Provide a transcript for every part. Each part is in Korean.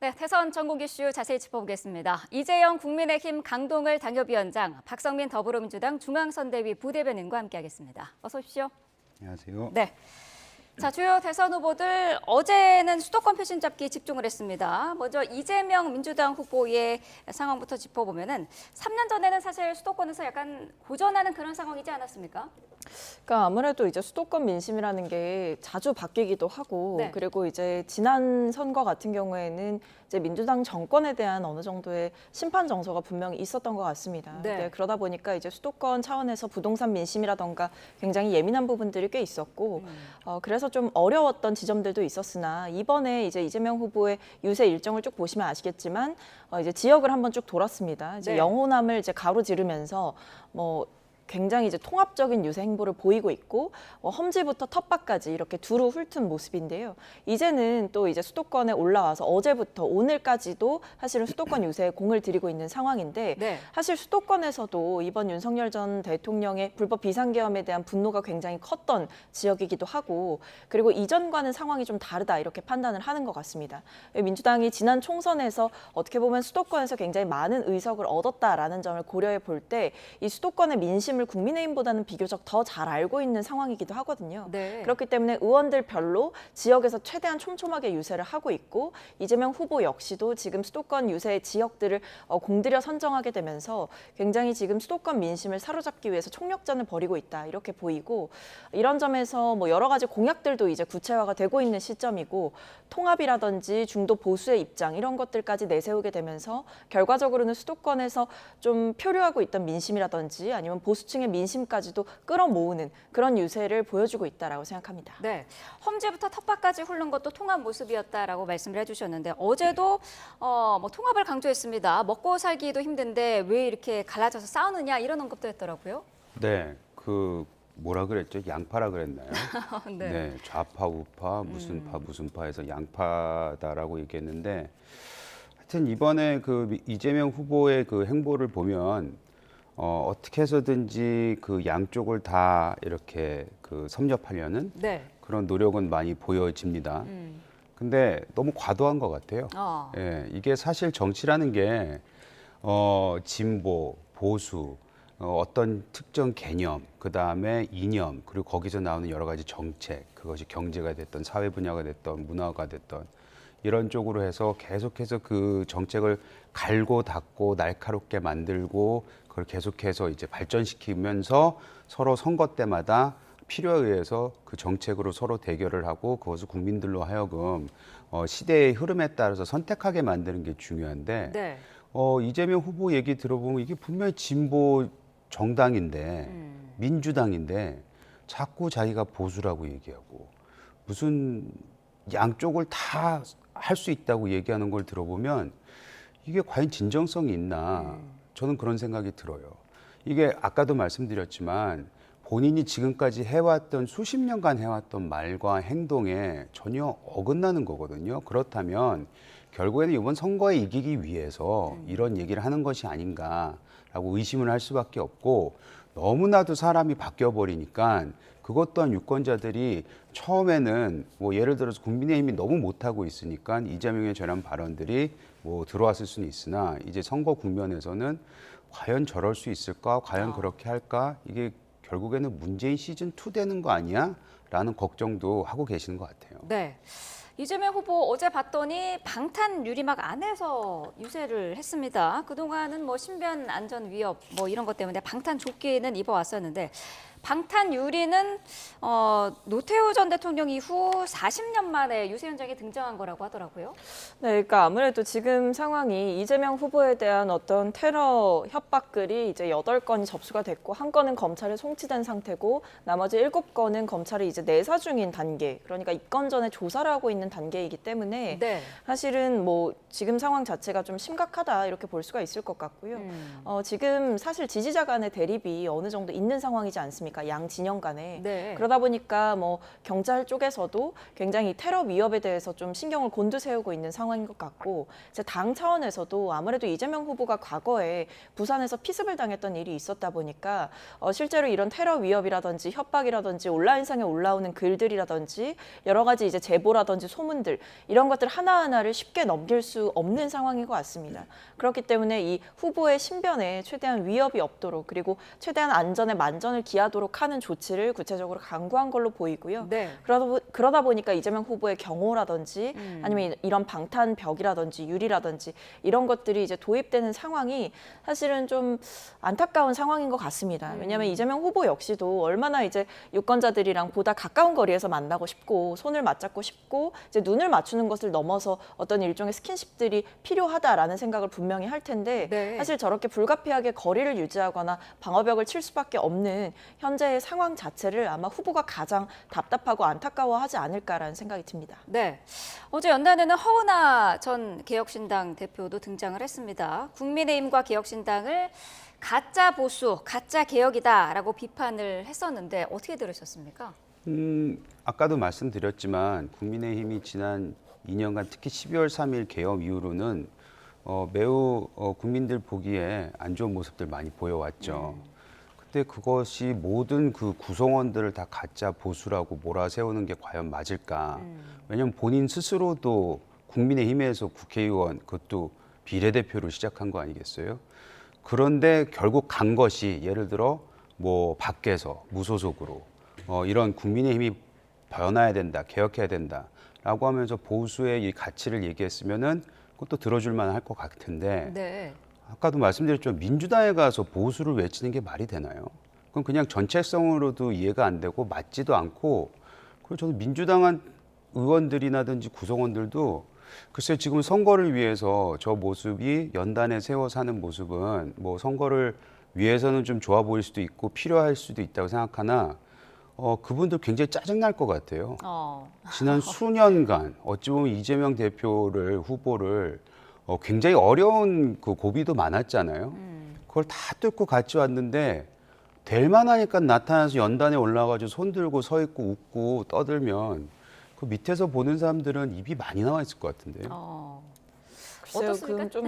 네, 대선 전국 이슈 자세히 짚어보겠습니다. 이재영 국민의힘 강동을 당협위원장, 박성민 더불어민주당 중앙선대위 부대변인과 함께하겠습니다. 어서 오십시오. 안녕하세요. 네. 자, 주요 대선 후보들 어제는 수도권 표심 잡기 집중을 했습니다. 먼저 이재명 민주당 후보의 상황부터 짚어보면은 3년 전에는 사실 수도권에서 약간 고전하는 그런 상황이지 않았습니까? 그러니까 아무래도 이제 수도권 민심이라는 게 자주 바뀌기도 하고 네. 그리고 이제 지난 선거 같은 경우에는 이제 민주당 정권에 대한 어느 정도의 심판 정서가 분명히 있었던 것 같습니다. 네. 네, 그러다 보니까 이제 수도권 차원에서 부동산 민심이라던가 굉장히 예민한 부분들이 꽤 있었고 그래서 좀 어려웠던 지점들도 있었으나 이번에 이제 이재명 후보의 유세 일정을 쭉 보시면 아시겠지만 이제 지역을 한번 쭉 돌았습니다. 이제 네. 영호남을 이제 가로지르면서 뭐 굉장히 이제 통합적인 유세 행보를 보이고 있고 험지부터 텃밭까지 이렇게 두루 훑은 모습인데요. 이제는 또 이제 수도권에 올라와서 어제부터 오늘까지도 사실은 수도권 유세에 공을 들이고 있는 상황인데 네. 사실 수도권에서도 이번 윤석열 전 대통령의 불법 비상계엄에 대한 분노가 굉장히 컸던 지역이기도 하고 그리고 이전과는 상황이 좀 다르다 이렇게 판단을 하는 것 같습니다. 민주당이 지난 총선에서 어떻게 보면 수도권에서 굉장히 많은 의석을 얻었다라는 점을 고려해 볼 때 이 수도권의 민심을 국민의힘보다는 비교적 더 잘 알고 있는 상황이기도 하거든요. 네. 그렇기 때문에 의원들별로 지역에서 최대한 촘촘하게 유세를 하고 있고 이재명 후보 역시도 지금 수도권 유세 지역들을 공들여 선정하게 되면서 굉장히 지금 수도권 민심을 사로잡기 위해서 총력전을 벌이고 있다 이렇게 보이고 이런 점에서 뭐 여러 가지 공약들도 이제 구체화가 되고 있는 시점이고 통합이라든지 중도 보수의 입장 이런 것들까지 내세우게 되면서 결과적으로는 수도권에서 좀 표류하고 있던 민심이라든지 아니면 보수층의 민심까지도 끌어모으는 그런 유세를 보여주고 있다라고 생각합니다. 네, 험지부터 텃밭까지 훑는 것도 통합 모습이었다라고 말씀을 해주셨는데 어제도 뭐 통합을 강조했습니다. 먹고 살기도 힘든데 왜 이렇게 갈라져서 싸우느냐 이런 언급도 했더라고요. 네, 그 뭐라 그랬죠? 양파라 그랬나요? 네. 네, 좌파, 우파, 무슨 파에서 양파다라고 얘기했는데, 하여튼 이번에 그 이재명 후보의 그 행보를 보면 어떻게 해서든지 그 양쪽을 다 이렇게 그 섭렵하려는 네. 그런 노력은 많이 보여집니다. 근데 너무 과도한 것 같아요. 예, 이게 사실 정치라는 게 진보, 보수, 어떤 특정 개념, 그 다음에 이념, 그리고 거기서 나오는 여러 가지 정책, 그것이 경제가 됐던 사회 분야가 됐던 문화가 됐던 이런 쪽으로 해서 계속해서 그 정책을 갈고 닦고 날카롭게 만들고 그걸 계속해서 이제 발전시키면서 서로 선거 때마다 필요에 의해서 그 정책으로 서로 대결을 하고 그것을 국민들로 하여금 시대의 흐름에 따라서 선택하게 만드는 게 중요한데 네. 이재명 후보 얘기 들어보면 이게 분명히 진보 정당인데 민주당인데 자꾸 자기가 보수라고 얘기하고 무슨 양쪽을 다 할 수 있다고 얘기하는 걸 들어보면 이게 과연 진정성이 있나 저는 그런 생각이 들어요. 이게 아까도 말씀드렸지만 본인이 지금까지 해왔던 수십 년간 해왔던 말과 행동에 전혀 어긋나는 거거든요. 그렇다면 결국에는 이번 선거에 이기기 위해서 이런 얘기를 하는 것이 아닌가라고 의심을 할 수밖에 없고 너무나도 사람이 바뀌어버리니까 그것 또한 유권자들이 처음에는 뭐 예를 들어서 국민의힘이 너무 못하고 있으니까 이재명의 저런 발언들이 뭐 들어왔을 수는 있으나 이제 선거 국면에서는 과연 저럴 수 있을까? 과연 그렇게 할까? 이게 결국에는 문재인 시즌2 되는 거 아니야? 라는 걱정도 하고 계시는 것 같아요. 네. 이재명 후보 어제 봤더니 방탄 유리막 안에서 유세를 했습니다. 그동안은 뭐 신변 안전 위협 뭐 이런 것 때문에 방탄 조끼는 입어왔었는데 방탄 유리는 노태우 전 대통령 이후 40년 만에 유세 현장에 등장한 거라고 하더라고요. 네, 그러니까 아무래도 지금 상황이 이재명 후보에 대한 어떤 테러 협박글이 이제 8건이 접수가 됐고 한 건은 검찰에 송치된 상태고 나머지 7건은 검찰이 이제 내사 중인 단계, 그러니까 입건 전에 조사를 하고 있는 단계이기 때문에 네. 사실은 뭐 지금 상황 자체가 좀 심각하다 이렇게 볼 수가 있을 것 같고요. 지금 사실 지지자 간의 대립이 어느 정도 있는 상황이지 않습니까? 않습니까? 양 진영 간에. 네. 그러다 보니까 뭐 경찰 쪽에서도 굉장히 테러 위협에 대해서 좀 신경을 곤두세우고 있는 상황인 것 같고, 이제 당 차원에서도 아무래도 이재명 후보가 과거에 부산에서 피습을 당했던 일이 있었다 보니까 실제로 이런 테러 위협이라든지 협박이라든지 온라인상에 올라오는 글들이라든지 여러 가지 이제 제보라든지 소문들, 이런 것들 하나하나를 쉽게 넘길 수 없는 상황인 것 같습니다. 그렇기 때문에 이 후보의 신변에 최대한 위협이 없도록, 그리고 최대한 안전에 만전을 기하도록 하는 조치를 구체적으로 강구한 걸로 보이고요. 네. 그러다 보니까 이재명 후보의 경호라든지 아니면 이런 방탄벽이라든지 유리라든지 이런 것들이 이제 도입되는 상황이 사실은 좀 안타까운 상황인 것 같습니다. 왜냐하면 이재명 후보 역시도 얼마나 이제 유권자들이랑 보다 가까운 거리에서 만나고 싶고 손을 맞잡고 싶고 이제 눈을 맞추는 것을 넘어서 어떤 일종의 스킨십들이 필요하다라는 생각을 분명히 할 텐데, 네. 사실 저렇게 불가피하게 거리를 유지하거나 방어벽을 칠 수밖에 없는 현재의 상황 자체를 아마 후보가 가장 답답하고 안타까워하지 않을까라는 생각이 듭니다. 네. 어제 연단에는 허은하 전 개혁신당 대표도 등장을 했습니다. 국민의힘과 개혁신당을 가짜 보수, 가짜 개혁이다라고 비판을 했었는데 어떻게 들으셨습니까? 아까도 말씀드렸지만 국민의힘이 지난 2년간 특히 12월 3일 개엄 이후로는 매우 국민들 보기에 안 좋은 모습들 많이 보여왔죠. 그때 그것이 모든 그 구성원들을 다 가짜 보수라고 몰아세우는 게 과연 맞을까? 왜냐하면 본인 스스로도 국민의힘에서 국회의원, 그것도 비례대표로 시작한 거 아니겠어요? 그런데 결국 간 것이 예를 들어 뭐 밖에서 무소속으로 이런 국민의힘이 변화해야 된다, 개혁해야 된다라고 하면서 보수의 이 가치를 얘기했으면은 그것도 들어줄 만할 것 같은데 네. 아까도 말씀드렸지만 민주당에 가서 보수를 외치는 게 말이 되나요? 그건 그냥 정체성으로도 이해가 안 되고 맞지도 않고, 그리고 저는 민주당 의원들이나든지 구성원들도 글쎄 지금 선거를 위해서 저 모습이 연단에 세워 사는 모습은 뭐 선거를 위해서는 좀 좋아 보일 수도 있고 필요할 수도 있다고 생각하나 그분들 굉장히 짜증날 것 같아요. 지난 수년간 어찌 보면 이재명 대표를 후보를 굉장히 어려운 그 고비도 많았잖아요. 그걸 다 뚫고 같이 왔는데 될 만하니까 나타나서 연단에 올라가지고 손 들고 서 있고 웃고 떠들면 그 밑에서 보는 사람들은 입이 많이 나와 있을 것 같은데요. 글쎄요, 어떻습니까? 그건 좀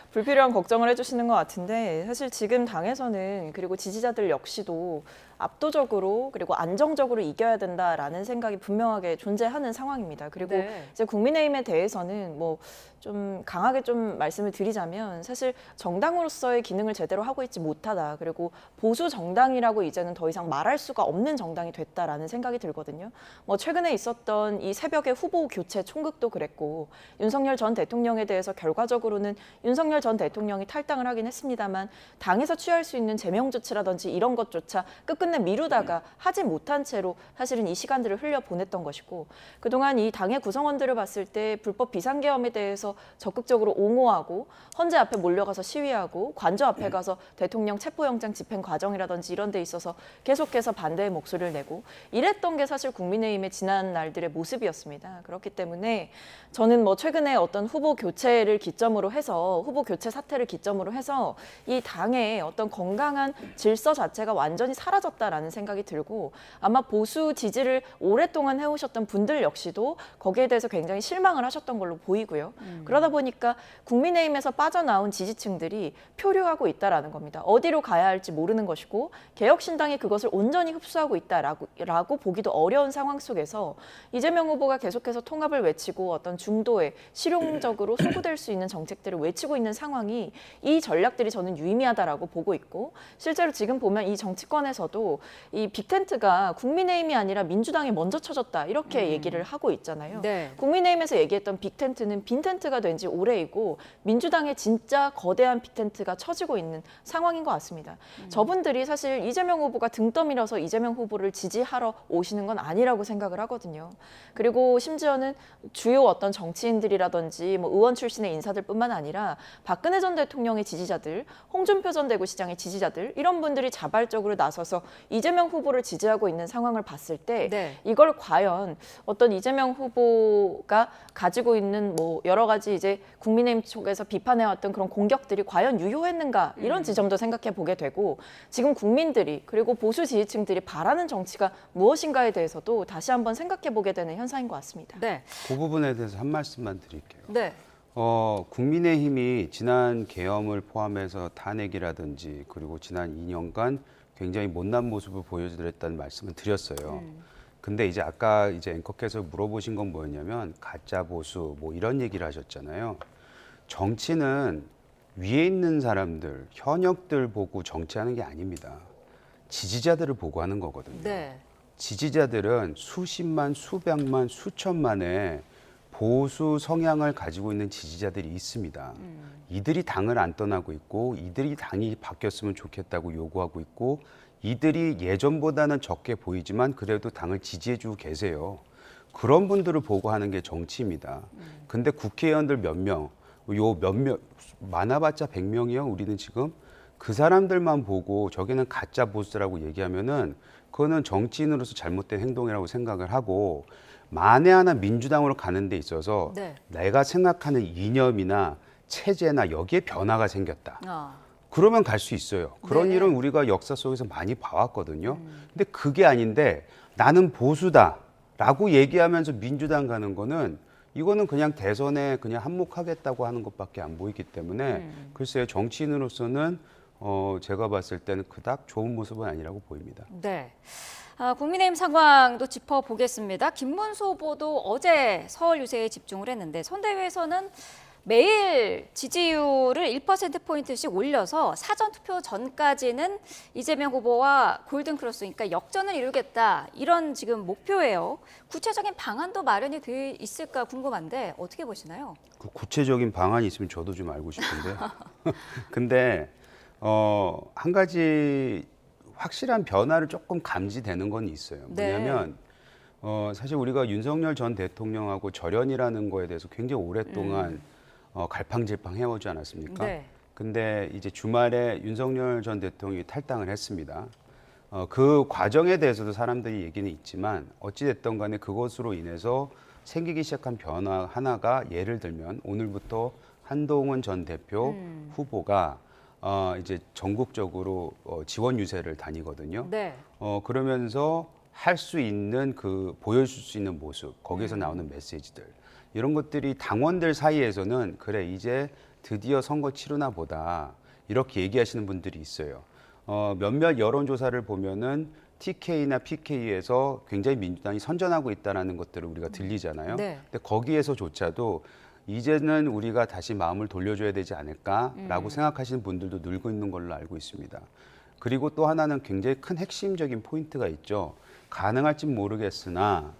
불필요한 걱정을 해주시는 것 같은데, 사실 지금 당에서는 그리고 지지자들 역시도 압도적으로 그리고 안정적으로 이겨야 된다라는 생각이 분명하게 존재하는 상황입니다. 그리고 네. 이제 국민의힘에 대해서는 뭐 좀 강하게 좀 말씀을 드리자면 사실 정당으로서의 기능을 제대로 하고 있지 못하다. 그리고 보수 정당이라고 이제는 더 이상 말할 수가 없는 정당이 됐다라는 생각이 들거든요. 뭐 최근에 있었던 이 새벽의 후보 교체 총극도 그랬고, 윤석열 전 대통령에 대해서 결과적으로는 윤석열 전 대통령이 탈당을 하긴 했습니다만 당에서 취할 수 있는 제명 조치라든지 이런 것조차 끝끝내 미루다가 하지 못한 채로 사실은 이 시간들을 흘려보냈던 것이고, 그동안 이 당의 구성원들을 봤을 때 불법 비상계엄에 대해서 적극적으로 옹호하고 헌재 앞에 몰려가서 시위하고 관저 앞에 가서 대통령 체포영장 집행 과정이라든지 이런 데 있어서 계속해서 반대의 목소리를 내고 이랬던 게 사실 국민의힘의 지난 날들의 모습이었습니다. 그렇기 때문에 저는 뭐 최근에 어떤 후보 교체를 기점으로 해서 후보 교체 사태를 기점으로 해서 이 당의 어떤 건강한 질서 자체가 완전히 사라졌다라는 생각이 들고, 아마 보수 지지를 오랫동안 해오셨던 분들 역시도 거기에 대해서 굉장히 실망을 하셨던 걸로 보이고요. 그러다 보니까 국민의힘에서 빠져나온 지지층들이 표류하고 있다라는 겁니다. 어디로 가야 할지 모르는 것이고 개혁신당이 그것을 온전히 흡수하고 있다라고 보기도 어려운 상황 속에서 이재명 후보가 계속해서 통합을 외치고 어떤 중도에 실용적으로 소구될 수 있는 정책들을 외치고 있는 상황이, 이 전략들이 저는 유의미하다라고 보고 있고, 실제로 지금 보면 이 정치권에서도 이 빅텐트가 국민의힘이 아니라 민주당이 먼저 쳐졌다 이렇게 얘기를 하고 있잖아요. 네. 국민의힘에서 얘기했던 빅텐트는 빈텐트가 된 지 오래이고 민주당의 진짜 거대한 빅텐트가 쳐지고 있는 상황인 것 같습니다. 저분들이 사실 이재명 후보가 등 떠밀어서 이재명 후보를 지지하러 오시는 건 아니라고 생각을 하거든요. 그리고 심지어는 주요 어떤 정치인들이라든지 뭐 의원 출신의 인사들뿐만 아니라 박근혜 전 대통령의 지지자들, 홍준표 전 대구시장의 지지자들, 이런 분들이 자발적으로 나서서 이재명 후보를 지지하고 있는 상황을 봤을 때 네. 이걸 과연 어떤 이재명 후보가 가지고 있는 뭐 여러 가지 이제 국민의힘 쪽에서 비판해왔던 그런 공격들이 과연 유효했는가 이런 지점도 생각해 보게 되고 지금 국민들이 그리고 보수 지지층들이 바라는 정치가 무엇인가에 대해서도 다시 한번 생각해 보게 되는 현상인 것 같습니다. 네. 그 부분에 대해서 한 말씀만 드릴게요. 네. 국민의힘이 지난 계엄을 포함해서 탄핵이라든지 그리고 지난 2년간 굉장히 못난 모습을 보여드렸다는 말씀을 드렸어요. 근데 이제 아까 이제 앵커께서 물어보신 건 뭐였냐면 가짜 보수 뭐 이런 얘기를 하셨잖아요. 정치는 위에 있는 사람들, 현역들 보고 정치하는 게 아닙니다. 지지자들을 보고 하는 거거든요. 네. 지지자들은 수십만, 수백만, 수천만의 보수 성향을 가지고 있는 지지자들이 있습니다. 이들이 당을 안 떠나고 있고 이들이 당이 바뀌었으면 좋겠다고 요구하고 있고 이들이 예전보다는 적게 보이지만 그래도 당을 지지해주고 계세요. 그런 분들을 보고 하는 게 정치입니다. 근데 국회의원들 몇 명, 많아봤자 100명이요. 우리는 지금 그 사람들만 보고 저기는 가짜 보수라고 얘기하면은 그거는 정치인으로서 잘못된 행동이라고 생각을 하고 만에 하나 민주당으로 가는 데 있어서 네. 내가 생각하는 이념이나 체제나 여기에 변화가 생겼다. 아. 그러면 갈 수 있어요. 그런 네. 일은 우리가 역사 속에서 많이 봐왔거든요. 근데 그게 아닌데 나는 보수다라고 얘기하면서 민주당 가는 거는 이거는 그냥 대선에 그냥 한몫하겠다고 하는 것밖에 안 보이기 때문에 글쎄요, 정치인으로서는 제가 봤을 때는 그닥 좋은 모습은 아니라고 보입니다. 네. 국민의힘 상황도 짚어보겠습니다. 김문수 후보도 어제 서울 유세에 집중을 했는데 선대위에서는 매일 지지율을 1%포인트씩 올려서 사전투표 전까지는 이재명 후보와 골든크로스, 그러니까 역전을 이루겠다 이런 지금 목표예요. 구체적인 방안도 마련이 돼 있을까 궁금한데 어떻게 보시나요? 그 구체적인 방안이 있으면 저도 좀 알고 싶은데 근데 한 가지 확실한 변화를 조금 감지되는 건 있어요. 네. 뭐냐면 사실 우리가 윤석열 전 대통령하고 절연이라는 거에 대해서 굉장히 오랫동안 갈팡질팡 해오지 않았습니까? 네. 근데 이제 주말에 윤석열 전 대통령이 탈당을 했습니다. 그 과정에 대해서도 사람들이 얘기는 있지만 어찌됐든 간에 그것으로 인해서 생기기 시작한 변화 하나가 예를 들면 오늘부터 한동훈 전 대표 후보가 이제 전국적으로 지원 유세를 다니거든요. 네. 그러면서 할 수 있는 보여줄 수 있는 모습, 거기서 나오는 메시지들 이런 것들이 당원들 사이에서는 그래 이제 드디어 선거 치르나 보다 이렇게 얘기하시는 분들이 있어요. 몇몇 여론조사를 보면은 TK나 PK에서 굉장히 민주당이 선전하고 있다는 것들을 우리가 들리잖아요. 네. 근데 거기에서조차도 이제는 우리가 다시 마음을 돌려줘야 되지 않을까라고 생각하시는 분들도 늘고 있는 걸로 알고 있습니다. 그리고 또 하나는 굉장히 큰 핵심적인 포인트가 있죠. 가능할진 모르겠으나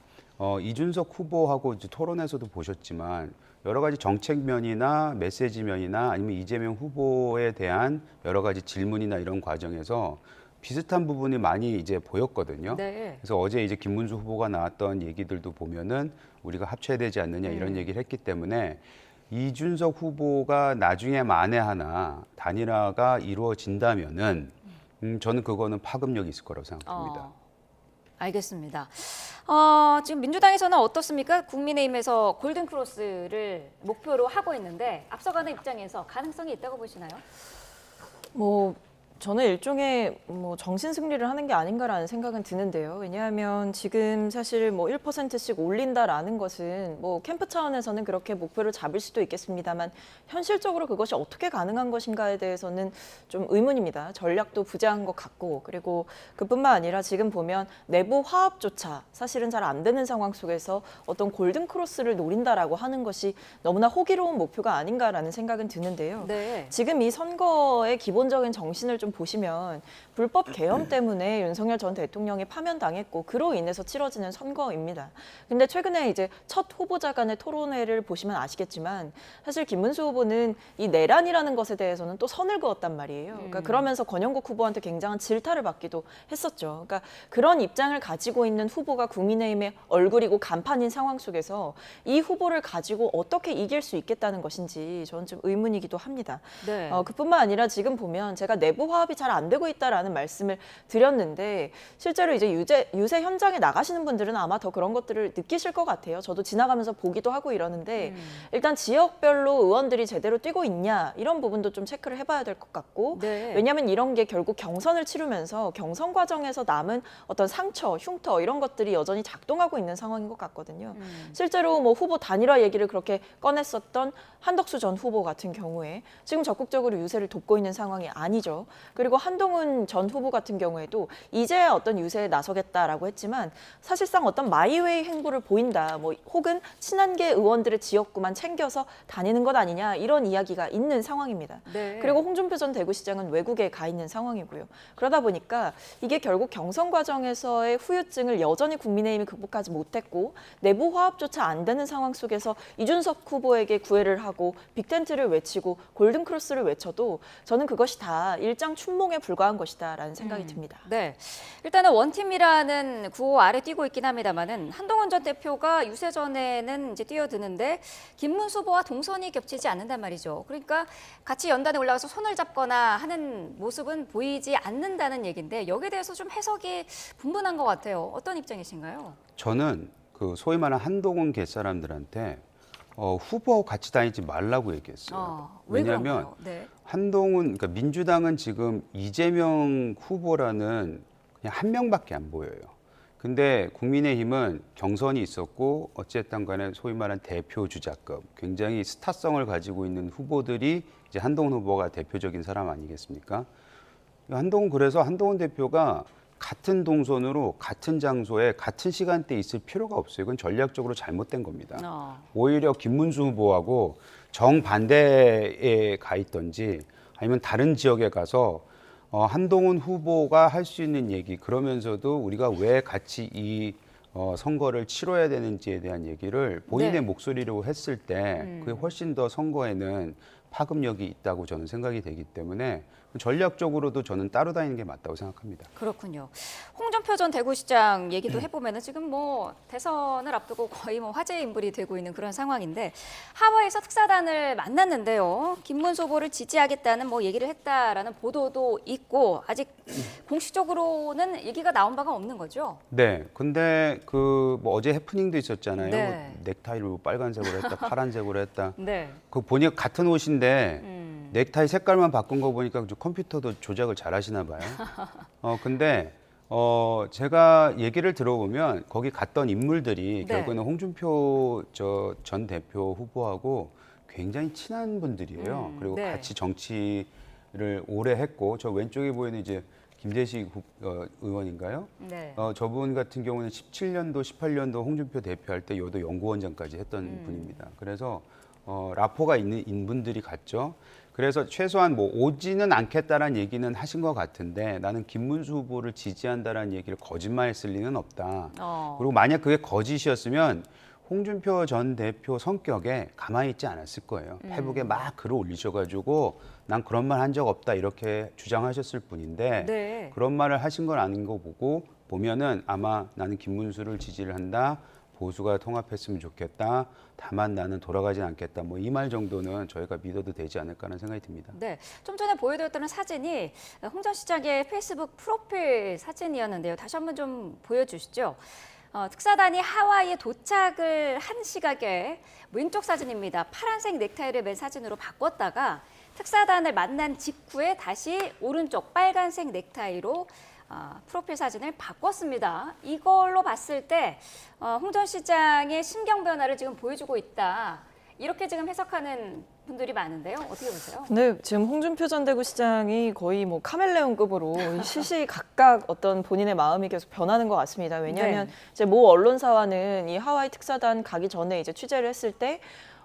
이준석 후보하고 이제 토론에서도 보셨지만 여러 가지 정책면이나 메시지면이나 아니면 이재명 후보에 대한 여러 가지 질문이나 이런 과정에서 비슷한 부분이 많이 이제 보였거든요. 네. 그래서 어제 이제 김문수 후보가 나왔던 얘기들도 보면은 우리가 합쳐야 되지 않느냐 이런 얘기를 했기 때문에 이준석 후보가 나중에 만에 하나 단일화가 이루어진다면은 저는 그거는 파급력이 있을 거라고 생각합니다. 알겠습니다. 지금 민주당에서는 어떻습니까? 국민의힘에서 골든크로스를 목표로 하고 있는데 앞서가는 입장에서 가능성이 있다고 보시나요? 저는 일종의 정신 승리를 하는 게 아닌가라는 생각은 드는데요. 왜냐하면 지금 사실 1%씩 올린다라는 것은 캠프 차원에서는 그렇게 목표를 잡을 수도 있겠습니다만 현실적으로 그것이 어떻게 가능한 것인가에 대해서는 좀 의문입니다. 전략도 부재한 것 같고 그리고 그뿐만 아니라 지금 보면 내부 화합조차 사실은 잘 안 되는 상황 속에서 어떤 골든 크로스를 노린다라고 하는 것이 너무나 호기로운 목표가 아닌가라는 생각은 드는데요. 네. 지금 이 선거의 기본적인 정신을 좀 보시면 불법 계엄 때문에 윤석열 전 대통령이 파면당했고 그로 인해서 치러지는 선거입니다. 근데 최근에 이제 첫 후보자 간의 토론회를 보시면 아시겠지만 사실 김문수 후보는 이 내란이라는 것에 대해서는 또 선을 그었단 말이에요. 그러니까 그러면서 권영국 후보한테 굉장한 질타를 받기도 했었죠. 그러니까 그런 입장을 가지고 있는 후보가 국민의힘의 얼굴이고 간판인 상황 속에서 이 후보를 가지고 어떻게 이길 수 있겠다는 것인지 저는 좀 의문이기도 합니다. 네. 그뿐만 아니라 지금 보면 제가 내부 화합 화합이 잘 안 되고 있다라는 말씀을 드렸는데 실제로 이제 유세 현장에 나가시는 분들은 아마 더 그런 것들을 느끼실 것 같아요. 저도 지나가면서 보기도 하고 이러는데 일단 지역별로 의원들이 제대로 뛰고 있냐 이런 부분도 좀 체크를 해봐야 될 것 같고 네. 왜냐하면 이런 게 결국 경선을 치르면서 경선 과정에서 남은 어떤 상처, 흉터 이런 것들이 여전히 작동하고 있는 상황인 것 같거든요. 실제로 뭐 후보 단일화 얘기를 그렇게 꺼냈었던 한덕수 전 후보 같은 경우에 지금 적극적으로 유세를 돕고 있는 상황이 아니죠. 그리고 한동훈 전 후보 같은 경우에도 이제 어떤 유세에 나서겠다라고 했지만 사실상 어떤 마이웨이 행보를 보인다, 뭐 혹은 친한계 의원들의 지역구만 챙겨서 다니는 것 아니냐 이런 이야기가 있는 상황입니다. 네. 그리고 홍준표 전 대구시장은 외국에 가 있는 상황이고요. 그러다 보니까 이게 결국 경선 과정에서의 후유증을 여전히 국민의힘이 극복하지 못했고 내부 화합조차 안 되는 상황 속에서 이준석 후보에게 구애를 하고 빅텐트를 외치고 골든크로스를 외쳐도 저는 그것이 다 일장 춘몽에 불과한 것이다라는 생각이 듭니다. 네, 일단은 원팀이라는 구호 아래 뛰고 있긴 합니다만은 한동훈 전 대표가 유세 전에는 이제 뛰어드는데 김문수 후보와 동선이 겹치지 않는단 말이죠. 그러니까 같이 연단에 올라가서 손을 잡거나 하는 모습은 보이지 않는다는 얘기인데 여기에 대해서 좀 해석이 분분한 것 같아요. 어떤 입장이신가요? 저는 그 소위 말하는 한동훈 갯사람들한테 후보하고 같이 다니지 말라고 얘기했어요. 왜 왜냐하면 그런가요? 네. 한동훈, 그러니까 민주당은 지금 이재명 후보라는 그냥 한 명밖에 안 보여요. 근데 국민의힘은 경선이 있었고 어쨌든 간에 소위 말하는 대표 주자급, 굉장히 스타성을 가지고 있는 후보들이 이제 한동훈 후보가 대표적인 사람 아니겠습니까? 그래서 한동훈 대표가 같은 동선으로 같은 장소에 같은 시간대에 있을 필요가 없어요. 이건 전략적으로 잘못된 겁니다. 오히려 김문수 후보하고 정반대에 가 있던지 아니면 다른 지역에 가서 한동훈 후보가 할 수 있는 얘기, 그러면서도 우리가 왜 같이 이 선거를 치러야 되는지에 대한 얘기를 본인의 목소리로 했을 때 그게 훨씬 더 선거에는 파급력이 있다고 저는 생각이 되기 때문에 전략적으로도 저는 따로 다니는 게 맞다고 생각합니다. 그렇군요. 홍준표 전 대구시장 얘기도 해보면은 지금 뭐 대선을 앞두고 거의 뭐 화제의 인물이 되고 있는 그런 상황인데 하와이에서 특사단을 만났는데요. 김문수 후보를 지지하겠다는 뭐 얘기를 했다라는 보도도 있고 아직 공식적으로는 얘기가 나온 바가 없는 거죠. 네, 근데 그 뭐 어제 해프닝도 있었잖아요. 네. 넥타이를 뭐 빨간색으로 했다, 파란색으로 했다. 네. 그 보니까 같은 옷인데 넥타이 색깔만 바꾼 거 보니까 컴퓨터도 조작을 잘 하시나 봐요. 근데 제가 얘기를 들어보면 거기 갔던 인물들이 네. 결국에는 홍준표 전 대표 후보하고 굉장히 친한 분들이에요. 그리고 네. 같이 정치를 오래 했고 저 왼쪽에 보이는 이제 김재식 의원인가요? 네. 저분 같은 경우는 17년도, 18년도 홍준표 대표할 때 여도 연구원장까지 했던 분입니다. 그래서 라포가 있는 분들이 갔죠. 그래서 최소한 뭐 오지는 않겠다라는 얘기는 하신 것 같은데 나는 김문수 후보를 지지한다라는 얘기를 거짓말했을 리는 없다. 그리고 만약 그게 거짓이었으면 홍준표 전 대표 성격에 가만히 있지 않았을 거예요. 페북에 막 글을 올리셔가지고 난 그런 말 한 적 없다 이렇게 주장하셨을 뿐인데 네. 그런 말을 하신 건 아닌 거 보면은 아마 나는 김문수를 지지를 한다. 보수가 통합했으면 좋겠다. 다만 나는 돌아가진 않겠다. 뭐 이 말 정도는 저희가 믿어도 되지 않을까 하는 생각이 듭니다. 네, 좀 전에 보여드렸던 사진이 홍 전 시장의 페이스북 프로필 사진이었는데요. 다시 한번 좀 보여주시죠. 특사단이 하와이에 도착을 한 시각에 왼쪽 사진입니다. 파란색 넥타이를 맨 사진으로 바꿨다가 특사단을 만난 직후에 다시 오른쪽 빨간색 넥타이로 프로필 사진을 바꿨습니다. 이걸로 봤을 때 홍 전 시장의 심경 변화를 지금 보여주고 있다. 이렇게 지금 해석하는 분들이 많은데요. 어떻게 보세요? 네, 지금 홍준표 전 대구시장이 거의 뭐 카멜레온급으로 시시각각 어떤 본인의 마음이 계속 변하는 것 같습니다. 왜냐하면 이제 모 언론사와는 이 하와이 특사단 가기 전에 이제 취재를 했을 때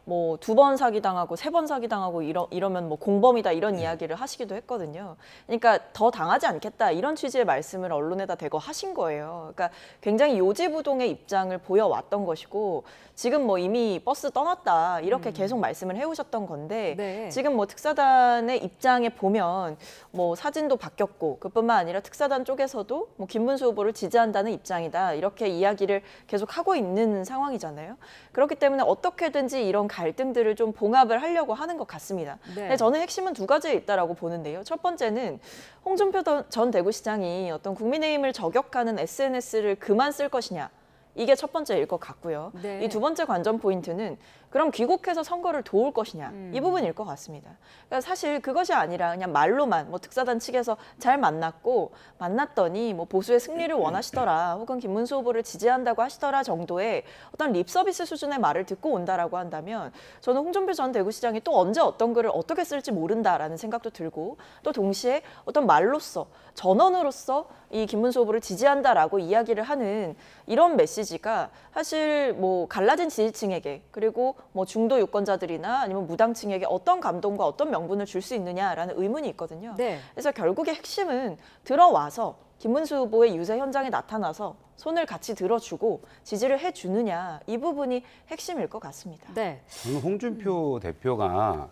뭐 2번 사기당하고 3번 사기당하고 이러면 뭐 공범이다 이런 이야기를 하시기도 했거든요. 그러니까 더 당하지 않겠다 이런 취지의 말씀을 언론에다 대거 하신 거예요. 그러니까 굉장히 요지부동의 입장을 보여왔던 것이고 지금 뭐 이미 버스 떠났다 이렇게 계속 말씀을 해오셨던 건데 네. 지금 뭐 특사단의 입장에 보면 뭐 사진도 바뀌었고 그뿐만 아니라 특사단 쪽에서도 뭐 김문수 후보를 지지한다는 입장이다 이렇게 이야기를 계속 하고 있는 상황이잖아요. 그렇기 때문에 어떻게든지 이런 갈등들을 좀 봉합을 하려고 하는 것 같습니다. 네. 근데 저는 핵심은 두 가지에 있다라고 보는데요. 첫 번째는 홍준표 전 대구시장이 어떤 국민의힘을 저격하는 SNS를 그만 쓸 것이냐. 이게 첫 번째일 것 같고요. 네. 이 두 번째 관전 포인트는 그럼 귀국해서 선거를 도울 것이냐 이 부분일 것 같습니다. 그러니까 사실 그것이 아니라 그냥 말로만 뭐 특사단 측에서 잘 만났더니 뭐 보수의 승리를 원하시더라 혹은 김문수 후보를 지지한다고 하시더라 정도의 어떤 립 서비스 수준의 말을 듣고 온다라고 한다면 저는 홍준표 전 대구시장이 또 언제 어떤 글을 어떻게 쓸지 모른다라는 생각도 들고 또 동시에 어떤 말로써 전원으로서 이 김문수 후보를 지지한다라고 이야기를 하는 이런 메시지가 사실 뭐 갈라진 지지층에게 그리고 뭐 중도 유권자들이나 아니면 무당층에게 어떤 감동과 어떤 명분을 줄 수 있느냐라는 의문이 있거든요. 네. 그래서 결국의 핵심은 들어와서 김문수 후보의 유세 현장에 나타나서 손을 같이 들어주고 지지를 해주느냐 이 부분이 핵심일 것 같습니다. 네. 저는 홍준표 대표가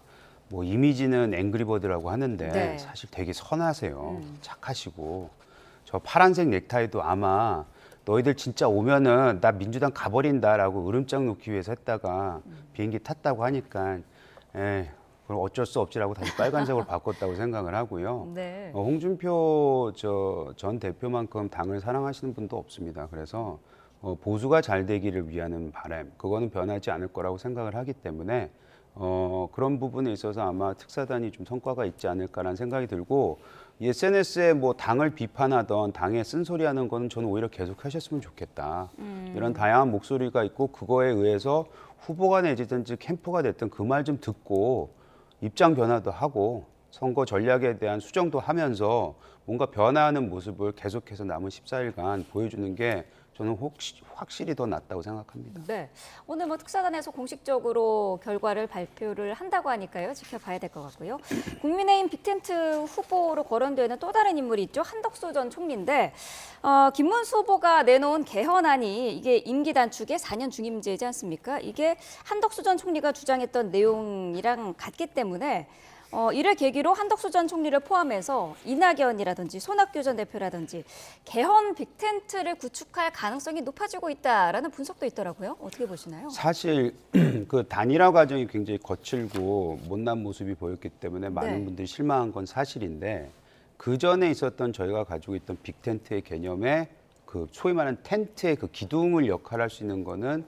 뭐 이미지는 앵그리버드라고 하는데 네. 사실 되게 선하세요. 착하시고 저 파란색 넥타이도 아마 너희들 진짜 오면은 나 민주당 가버린다라고 으름장 놓기 위해서 했다가 비행기 탔다고 하니까 그럼 어쩔 수 없지라고 다시 빨간색으로 바꿨다고 생각을 하고요. 네. 홍준표 전 대표만큼 당을 사랑하시는 분도 없습니다. 그래서 보수가 잘 되기를 위하는 바람 그거는 변하지 않을 거라고 생각을 하기 때문에 그런 부분에 있어서 아마 특사단이 좀 성과가 있지 않을까라는 생각이 들고 SNS에 뭐 당을 비판하던 당에 쓴소리하는 거는 저는 오히려 계속 하셨으면 좋겠다. 이런 다양한 목소리가 있고 그거에 의해서 후보가 내지든지 캠프가 됐든 그 말 좀 듣고 입장 변화도 하고 선거 전략에 대한 수정도 하면서 뭔가 변화하는 모습을 계속해서 남은 14일간 보여주는 게 저는 확실히 더 낫다고 생각합니다. 네. 오늘 뭐 특사단에서 공식적으로 결과를 발표를 한다고 하니까요. 지켜봐야 될 것 같고요. 국민의힘 빅텐트 후보로 거론되는 또 다른 인물이 있죠. 한덕수 전 총리인데 김문수 후보가 내놓은 개헌안이 이게 임기 단축의 4년 중임제이지 않습니까? 이게 한덕수 전 총리가 주장했던 내용이랑 같기 때문에 이를 계기로 한덕수 전 총리를 포함해서 이낙연이라든지 손학규 전 대표라든지 개헌 빅텐트를 구축할 가능성이 높아지고 있다라는 분석도 있더라고요. 어떻게 보시나요? 사실 그 단일화 과정이 굉장히 거칠고 못난 모습이 보였기 때문에 많은 네. 분들이 실망한 건 사실인데 그 전에 있었던 저희가 가지고 있던 빅텐트의 개념에 그 소위 말하는 텐트의 그 기둥을 역할할 수 있는 거는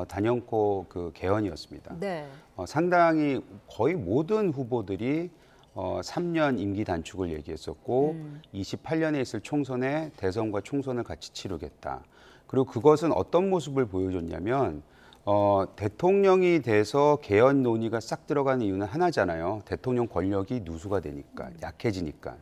단연코 그 개헌이었습니다. 네. 상당히 거의 모든 후보들이 3년 임기 단축을 얘기했었고 28년에 있을 총선에 대선과 총선을 같이 치르겠다. 그리고 그것은 어떤 모습을 보여줬냐면 대통령이 돼서 개헌 논의가 싹 들어가는 이유는 하나잖아요. 대통령 권력이 누수가 되니까 약해지니까.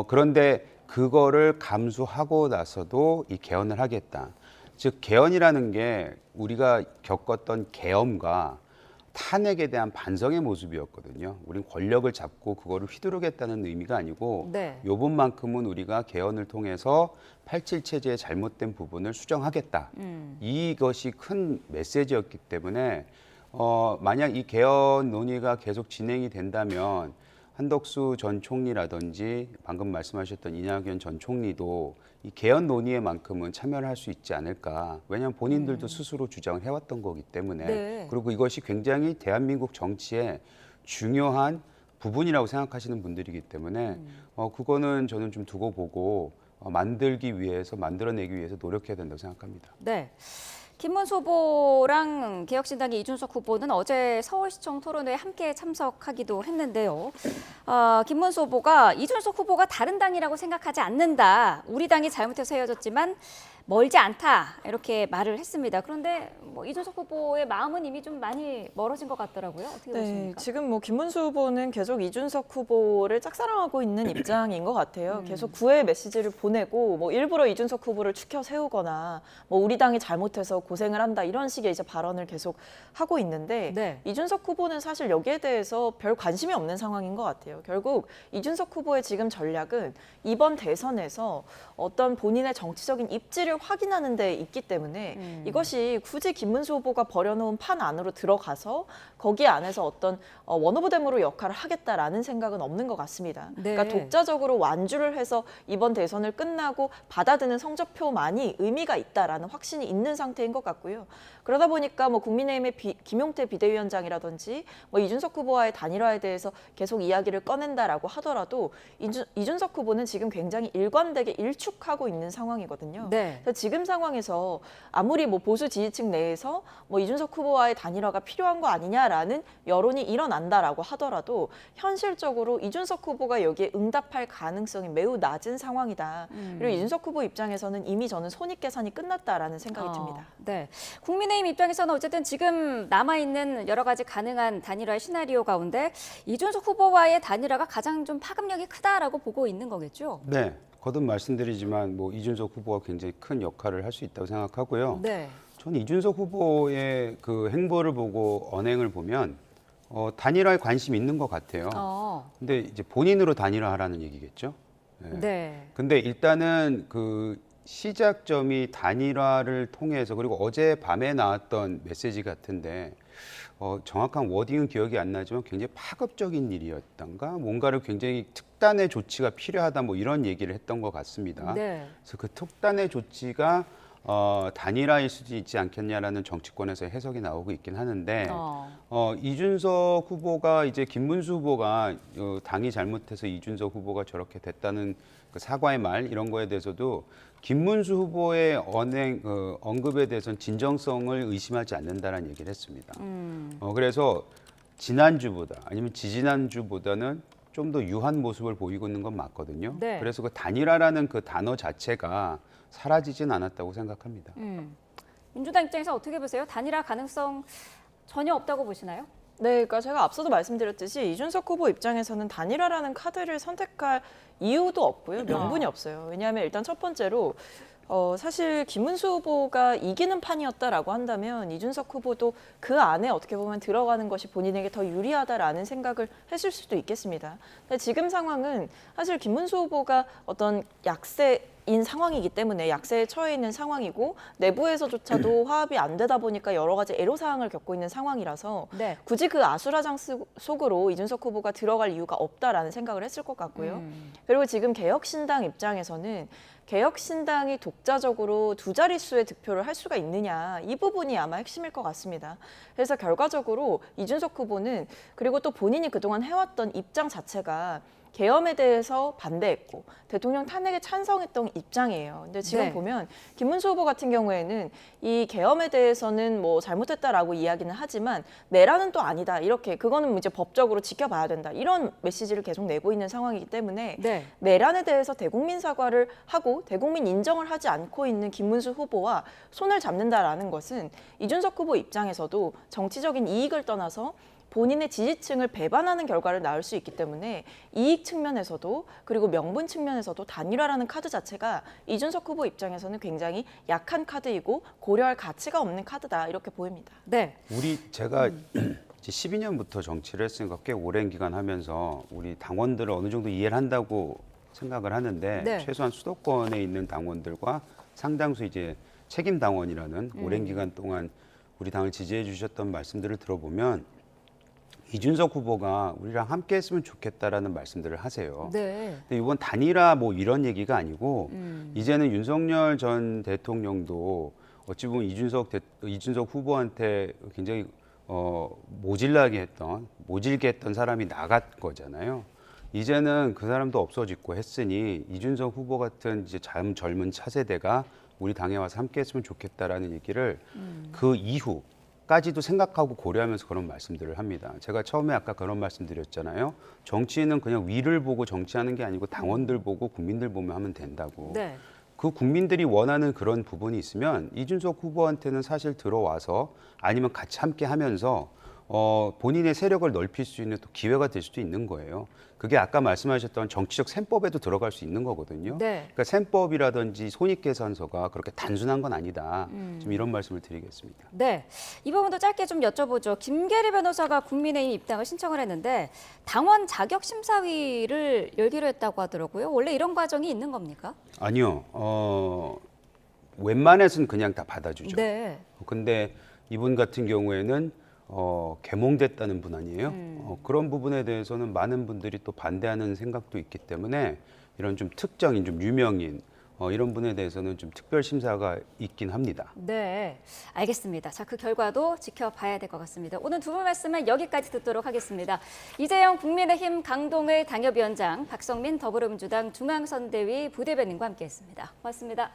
그런데 그거를 감수하고 나서도 이 개헌을 하겠다. 즉 개헌이라는 게 우리가 겪었던 계엄과 탄핵에 대한 반성의 모습이었거든요. 우리는 권력을 잡고 그거를 휘두르겠다는 의미가 아니고 네. 요번만큼은 우리가 개헌을 통해서 87 체제의 잘못된 부분을 수정하겠다. 이것이 큰 메시지였기 때문에 만약 이 개헌 논의가 계속 진행이 된다면 한덕수 전 총리라든지 방금 말씀하셨던 이낙연 전 총리도 이 개헌 논의에만큼은 참여를 할 수 있지 않을까. 왜냐하면 본인들도 스스로 주장을 해왔던 거기 때문에. 네. 그리고 이것이 굉장히 대한민국 정치의 중요한 부분이라고 생각하시는 분들이기 때문에 그거는 저는 좀 두고 보고 만들어내기 위해서 노력해야 된다고 생각합니다. 네. 김문수 후보랑 개혁신당의 이준석 후보는 어제 서울시청 토론회에 함께 참석하기도 했는데요. 김문수 후보가 이준석 후보가 다른 당이라고 생각하지 않는다. 우리 당이 잘못해서 헤어졌지만 멀지 않다. 이렇게 말을 했습니다. 그런데 뭐 이준석 후보의 마음은 이미 좀 많이 멀어진 것 같더라고요. 어떻게 보십니까? 지금 뭐 김문수 후보는 계속 이준석 후보를 짝사랑하고 있는 입장인 것 같아요. 계속 구애의 메시지를 보내고 뭐 일부러 이준석 후보를 추켜 세우거나 뭐 우리 당이 잘못해서 고생을 한다 이런 식의 이제 발언을 계속 하고 있는데 네. 이준석 후보는 사실 여기에 대해서 별 관심이 없는 상황인 것 같아요. 결국 이준석 후보의 지금 전략은 이번 대선에서 어떤 본인의 정치적인 입지를 확인하는 데 있기 때문에 이것이 굳이 김문수 후보가 버려놓은 판 안으로 들어가서 거기 안에서 어떤 원 오브 댐으로 역할을 하겠다라는 생각은 없는 것 같습니다. 네. 그러니까 독자적으로 완주를 해서 이번 대선을 끝나고 받아드는 성적표만이 의미가 있다라는 확신이 있는 상태인 것 같고요. 그러다 보니까 뭐 국민의힘의 김용태 비대위원장이라든지 뭐 이준석 후보와의 단일화에 대해서 계속 이야기를 꺼낸다라고 하더라도 이준석 후보는 지금 굉장히 일관되게 일축하고 있는 상황이거든요. 네. 그래서 지금 상황에서 아무리 뭐 보수 지지층 내에서 뭐 이준석 후보와의 단일화가 필요한 거 아니냐라는 여론이 일어난다라고 하더라도 현실적으로 이준석 후보가 여기에 응답할 가능성이 매우 낮은 상황이다. 그리고 이준석 후보 입장에서는 이미 저는 손익계산이 끝났다라는 생각이 듭니다. 네. 국민의힘 입장에서는 어쨌든 지금 남아있는 여러 가지 가능한 단일화의 시나리오 가운데 이준석 후보와의 단일화가 가장 좀 파급력이 크다라고 보고 있는 거겠죠? 네, 거듭 말씀드리지만 뭐 이준석 후보가 굉장히 큰 역할을 할 수 있다고 생각하고요. 네. 저는 이준석 후보의 그 행보를 보고 언행을 보면 단일화에 관심이 있는 것 같아요. 근데 이제 본인으로 단일화하라는 얘기겠죠. 네. 근데 일단은 그 시작점이 단일화를 통해서 그리고 어제 밤에 나왔던 메시지 같은데 정확한 워딩은 기억이 안 나지만 굉장히 파급적인 일이었던가 뭔가를 굉장히 특단의 조치가 필요하다 뭐 이런 얘기를 했던 것 같습니다. 네. 그래서 그 특단의 조치가 단일화일 수도 있지 않겠냐라는 정치권에서 해석이 나오고 있긴 하는데 이준석 후보가 이제 김문수 후보가 당이 잘못해서 이준석 후보가 저렇게 됐다는 그 사과의 말 이런 거에 대해서도 김문수 후보의 언급에 대해서는 진정성을 의심하지 않는다라는 얘기를 했습니다. 그래서 지난주보다 아니면 지지난주보다는 좀 더 유한 모습을 보이고 있는 건 맞거든요. 네. 그래서 그 단일화라는 그 단어 자체가 사라지진 않았다고 생각합니다. 민주당 입장에서 어떻게 보세요? 단일화 가능성 전혀 없다고 보시나요? 네, 그러니까 제가 앞서도 말씀드렸듯이 이준석 후보 입장에서는 단일화라는 카드를 선택할 이유도 없고요, 명분이 없어요. 왜냐하면 일단 첫 번째로 사실 김문수 후보가 이기는 판이었다라고 한다면 이준석 후보도 그 안에 어떻게 보면 들어가는 것이 본인에게 더 유리하다라는 생각을 했을 수도 있겠습니다. 근데 지금 상황은 사실 김문수 후보가 어떤 약세인 상황이기 때문에 약세에 처해 있는 상황이고 내부에서조차도 화합이 안 되다 보니까 여러 가지 애로사항을 겪고 있는 상황이라서 네. 굳이 그 아수라장 속으로 이준석 후보가 들어갈 이유가 없다라는 생각을 했을 것 같고요. 그리고 지금 개혁신당 입장에서는 개혁신당이 독자적으로 두 자릿수의 득표를 할 수가 있느냐 이 부분이 아마 핵심일 것 같습니다. 그래서 결과적으로 이준석 후보는 그리고 또 본인이 그동안 해왔던 입장 자체가 계엄에 대해서 반대했고 대통령 탄핵에 찬성했던 입장이에요. 근데 지금 네. 보면 김문수 후보 같은 경우에는 이 계엄에 대해서는 뭐 잘못했다라고 이야기는 하지만 내란은 또 아니다. 이렇게 그거는 이제 법적으로 지켜봐야 된다. 이런 메시지를 계속 내고 있는 상황이기 때문에 네. 내란에 대해서 대국민 사과를 하고 대국민 인정을 하지 않고 있는 김문수 후보와 손을 잡는다라는 것은 이준석 후보 입장에서도 정치적인 이익을 떠나서 본인의 지지층을 배반하는 결과를 낳을 수 있기 때문에 이익 측면에서도 그리고 명분 측면에서도 단일화라는 카드 자체가 이준석 후보 입장에서는 굉장히 약한 카드이고 고려할 가치가 없는 카드다 이렇게 보입니다. 네. 제가 이제 12년부터 정치를 했으니까 꽤 오랜 기간 하면서 우리 당원들을 어느 정도 이해를 한다고 생각을 하는데 네. 최소한 수도권에 있는 당원들과 상당수 이제 책임 당원이라는 오랜 기간 동안 우리 당을 지지해 주셨던 말씀들을 들어보면 이준석 후보가 우리랑 함께 했으면 좋겠다라는 말씀들을 하세요. 네. 근데 이번 단일화 뭐 이런 얘기가 아니고 이제는 윤석열 전 대통령도 어찌 보면 이준석 후보한테 굉장히 모질게 했던 사람이 나갔 거잖아요. 이제는 그 사람도 없어지고 했으니 이준석 후보 같은 이제 젊은 차세대가 우리 당에 와서 함께했으면 좋겠다라는 얘기를 그 이후까지도 생각하고 고려하면서 그런 말씀들을 합니다. 제가 처음에 아까 그런 말씀드렸잖아요. 정치인은 그냥 위를 보고 정치하는 게 아니고 당원들 보고 국민들 보면 하면 된다고. 네. 그 국민들이 원하는 그런 부분이 있으면 이준석 후보한테는 사실 들어와서 아니면 같이 함께 하면서 본인의 세력을 넓힐 수 있는 또 기회가 될 수도 있는 거예요. 그게 아까 말씀하셨던 정치적 셈법에도 들어갈 수 있는 거거든요. 네. 그러니까 셈법이라든지 손익계산서가 그렇게 단순한 건 아니다. 좀 이런 말씀을 드리겠습니다. 네, 이 부분도 짧게 좀 여쭤보죠. 김계리 변호사가 국민의힘 입당을 신청을 했는데 당원 자격 심사위를 열기로 했다고 하더라고요. 원래 이런 과정이 있는 겁니까? 아니요. 웬만해서는 그냥 다 받아주죠. 네. 근데 이분 같은 경우에는 개몽됐다는 분 아니에요? 그런 부분에 대해서는 많은 분들이 또 반대하는 생각도 있기 때문에 이런 좀 특정인, 좀 유명인 이런 분에 대해서는 좀 특별 심사가 있긴 합니다. 네, 알겠습니다. 자, 그 결과도 지켜봐야 될 것 같습니다. 오늘 두 분 말씀은 여기까지 듣도록 하겠습니다. 이재영 국민의힘 강동의 당협위원장, 박성민 더불어민주당 중앙선대위 부대변인과 함께했습니다. 고맙습니다.